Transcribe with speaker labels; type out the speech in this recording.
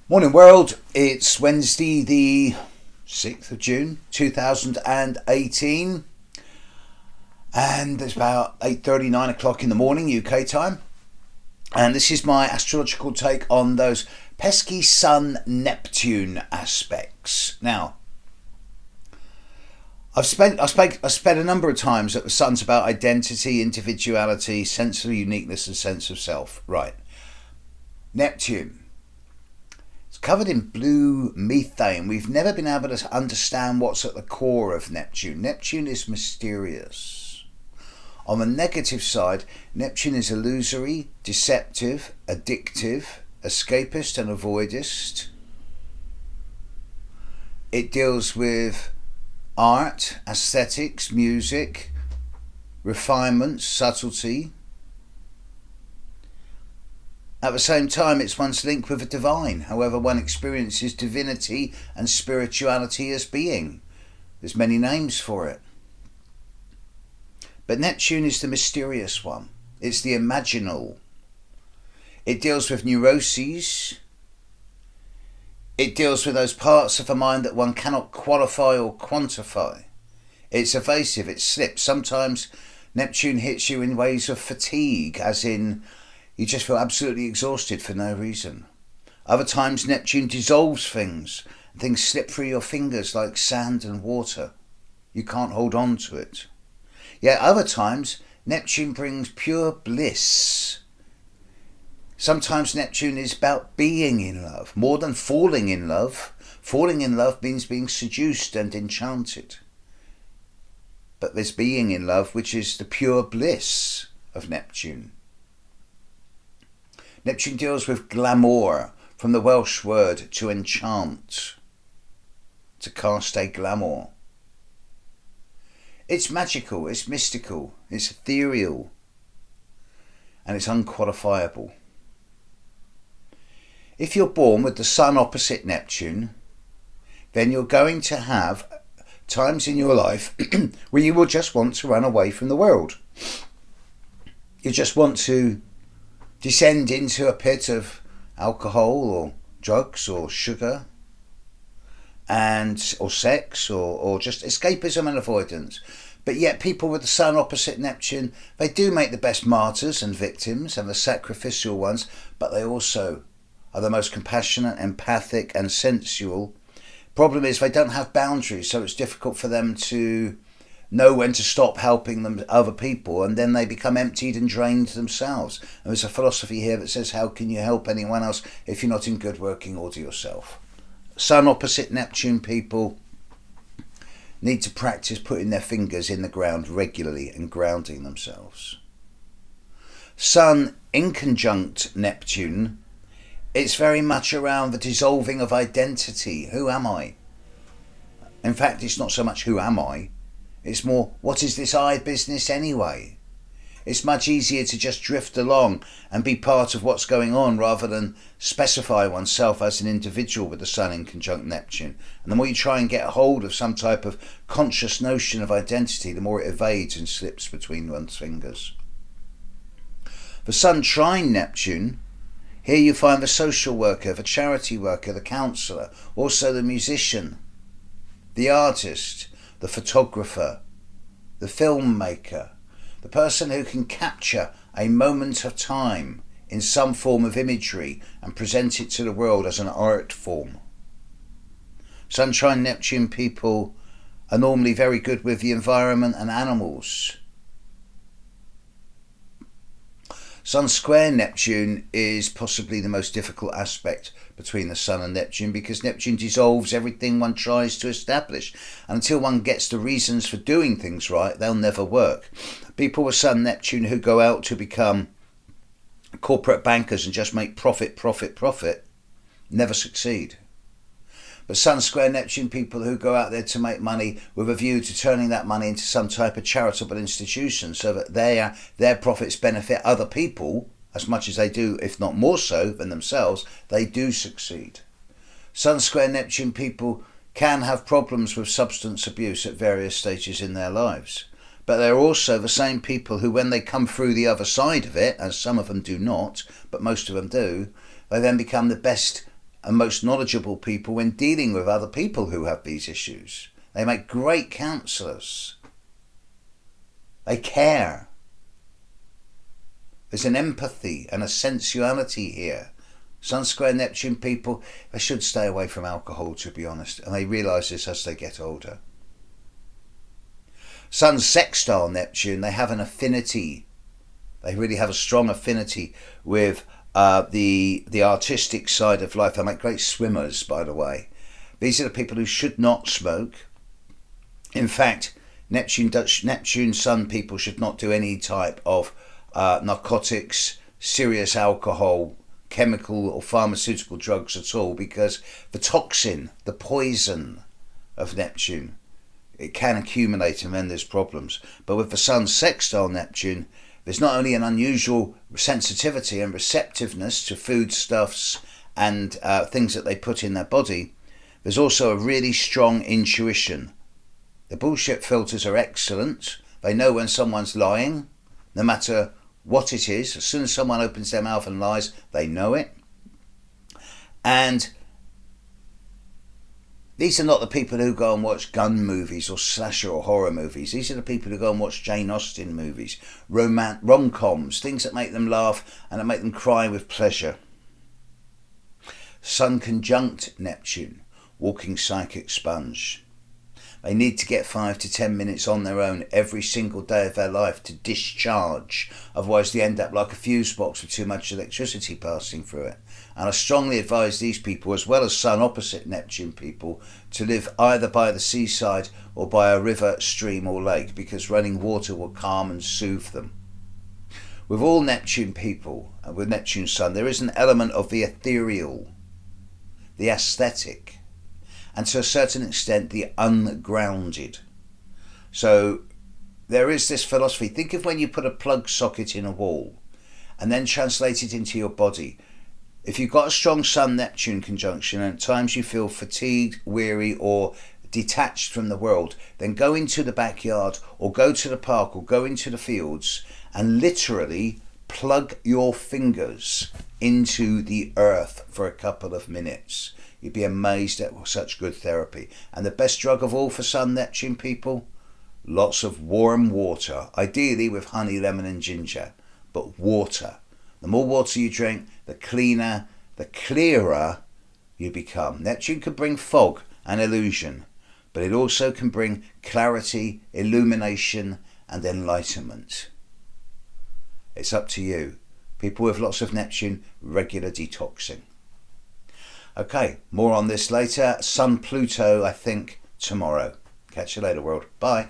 Speaker 1: Morning world, it's Wednesday the 6th of June 2018 and it's about 8:30, 9 o'clock in the morning UK time, and this is my astrological take on those pesky Sun Neptune aspects. Now, I've spent a number of times that the Sun's about identity, individuality, sense of uniqueness and sense of self. Right, Neptune, covered in blue methane. We've never been able to understand what's at the core of Neptune. Neptune is mysterious. On the negative side, Neptune is illusory, deceptive, addictive, escapist and avoidist. It deals with art, aesthetics, music, refinement, subtlety. At the same time, it's one's link with the divine, however one experiences divinity and spirituality as being. There's many names for it. But Neptune is the mysterious one. It's the imaginal. It deals with neuroses. It deals with those parts of the mind that one cannot qualify or quantify. It's evasive, it slips. Sometimes Neptune hits you in ways of fatigue, as in you just feel absolutely exhausted for no reason. Other times Neptune dissolves things, and things slip through your fingers like sand and water. You can't hold on to it. Yet other times Neptune brings pure bliss. Sometimes Neptune is about being in love, more than falling in love. Falling in love means being seduced and enchanted. But there's being in love, which is the pure bliss of Neptune. Neptune deals with glamour, from the Welsh word to enchant, to cast a glamour. It's magical, it's mystical, it's ethereal, and it's unquantifiable. If you're born with the Sun opposite Neptune, then you're going to have times in your life where you will just want to run away from the world. You just want to descend into a pit of alcohol or drugs or sugar or sex or just escapism and avoidance. But yet people with the Sun opposite Neptune, they do make the best martyrs and victims and the sacrificial ones, but they also are the most compassionate, empathic and sensual. Problem is they don't have boundaries, so it's difficult for them to know when to stop helping them other people, and then they become emptied and drained themselves. And there's a philosophy here that says, how can you help anyone else if you're not in good working order yourself? Sun opposite Neptune people need to practice putting their fingers in the ground regularly and grounding themselves. Sun in conjunct Neptune, it's very much around the dissolving of identity. Who am I? In fact, it's not so much who am I, it's more, what is this I business anyway? It's much easier to just drift along and be part of what's going on rather than specify oneself as an individual with the Sun in conjunct Neptune. And the more you try and get hold of some type of conscious notion of identity, the more it evades and slips between one's fingers. The Sun trine Neptune, here you find the social worker, the charity worker, the counsellor, also the musician, the artist, the photographer, the filmmaker, the person who can capture a moment of time in some form of imagery and present it to the world as an art form. Sun trine Neptune people are normally very good with the environment and animals. Sun square Neptune is possibly the most difficult aspect between the Sun and Neptune, because Neptune dissolves everything one tries to establish. And until one gets the reasons for doing things right, they'll never work. People with Sun Neptune who go out to become corporate bankers and just make profit, never succeed. But Sun square Neptune people who go out there to make money with a view to turning that money into some type of charitable institution so that their profits benefit other people as much as they do, if not more so than themselves, they do succeed. Sun square Neptune people can have problems with substance abuse at various stages in their lives. But they're also the same people who, when they come through the other side of it, as some of them do not, but most of them do, they then become the best and most knowledgeable people when dealing with other people who have these issues. They make great counsellors. They care. There's an empathy and a sensuality here. Sun square Neptune people, they should stay away from alcohol, to be honest, and they realise this as they get older. Sun sextile Neptune, they have an affinity. They really have a strong affinity with the artistic side of life. They make great swimmers, by the way. These are the people who should not smoke. In fact, Neptune Sun people should not do any type of narcotics, serious alcohol, chemical or pharmaceutical drugs at all, because the toxin, the poison of Neptune, it can accumulate and then there's problems. But with the Sun sextile Neptune, there's not only an unusual sensitivity and receptiveness to foodstuffs and things that they put in their body, there's also a really strong intuition. The bullshit filters are excellent. They know when someone's lying, no matter what it is. As soon as someone opens their mouth and lies, they know it. And these are not the people who go and watch gun movies or slasher or horror movies. These are the people who go and watch Jane Austen movies, rom-coms, things that make them laugh and that make them cry with pleasure. Sun conjunct Neptune, walking psychic sponge. They need to get 5 to 10 minutes on their own every single day of their life to discharge. Otherwise they end up like a fuse box with too much electricity passing through it. And I strongly advise these people, as well as Sun opposite Neptune people, to live either by the seaside or by a river, stream or lake, because running water will calm and soothe them. With all Neptune people, and with Neptune Sun, there is an element of the ethereal, the aesthetic, and to a certain extent the ungrounded. So there is this philosophy. Think of when you put a plug socket in a wall and then translate it into your body. If you've got a strong Sun-Neptune conjunction and at times you feel fatigued, weary or detached from the world, then go into the backyard or go to the park or go into the fields and literally plug your fingers into the earth for a couple of minutes. You'd be amazed at such good therapy. And the best drug of all for Sun-Neptune people? Lots of warm water, ideally with honey, lemon and ginger, but water. The more water you drink, the cleaner, the clearer you become. Neptune can bring fog and illusion, but it also can bring clarity, illumination and enlightenment. It's up to you. People with lots of Neptune, regular detoxing. Okay, more on this later. Sun Pluto, I think, tomorrow. Catch you later, world. Bye.